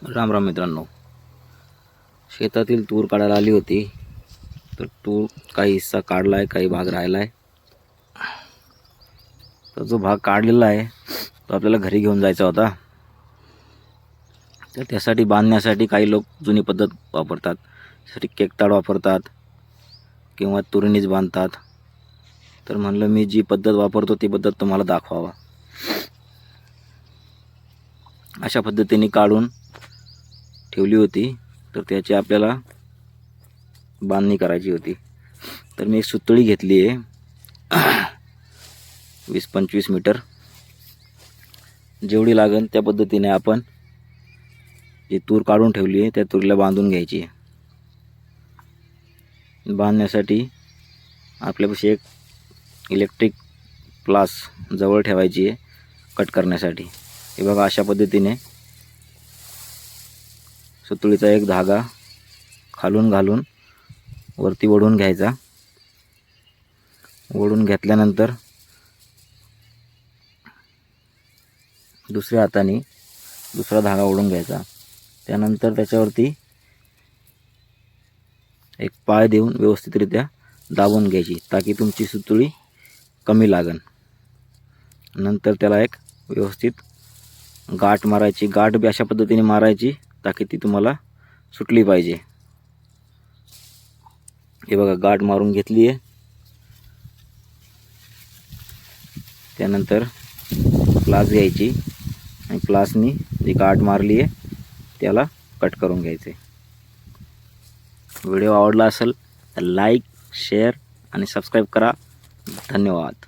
राम राम मित्रांनो, शेतातील तूर काढायला आली होती. तर तूर काही हिस्सा काढला आहे, काही भाग राहिला आहे. तर जो भाग काढलेला आहे तो आपल्याला घरी घेऊन जायचा होता. तर त्यासाठी बांधण्यासाठी काही लोक जुनी पद्धत वापरतात. त्यासाठी केकताड वापरतात किंवा तुरीनीच बांधतात. तर म्हणलं मी जी पद्धत वापरतो ती पद्धत तुम्हाला दाखवावा. अशा पद्धतीने काढून ठेवली होती. तर त्याची आपल्याला बांधणी करायची होती. तर मी एक सुतळी घेतली आहे 20-25 मीटर. जेवढी लागेल त्या पद्धतीने आपण जी तूर काढून ठेवली आहे त्या तुरीला बांधून घ्यायची आहे. बांधण्यासाठी आपल्यापाशी एक इलेक्ट्रिक प्लास जवळ ठेवायची आहे कट करण्यासाठी. हे बघा, अशा पद्धतीने सुतळीचा एक धागा खालून घालून वरती ओढून घ्यायचा. ओढून घेतल्यानंतर दुसऱ्या हाताने दुसरा धागा ओढून घ्यायचा. त्यानंतर त्याच्यावरती एक पाय देऊन व्यवस्थितरित्या दाबून घ्यायची ताकी तुमची सुतळी कमी लागेल. नंतर त्याला एक व्यवस्थित गाठ मारायची. गाठ बी अशा पद्धतीने मारायची ताकी ती तुम्हाला सुटली पाहिजे. हे बघा, गाठ मारून घेतली आहे. त्यानंतर प्लास घ्यायची आणि प्लासनी जी गाठ मारली आहे त्याला कट करून घ्यायचे. व्हिडिओ आवडला असेल तर लाईक, शेअर आणि सबस्क्राईब करा. धन्यवाद.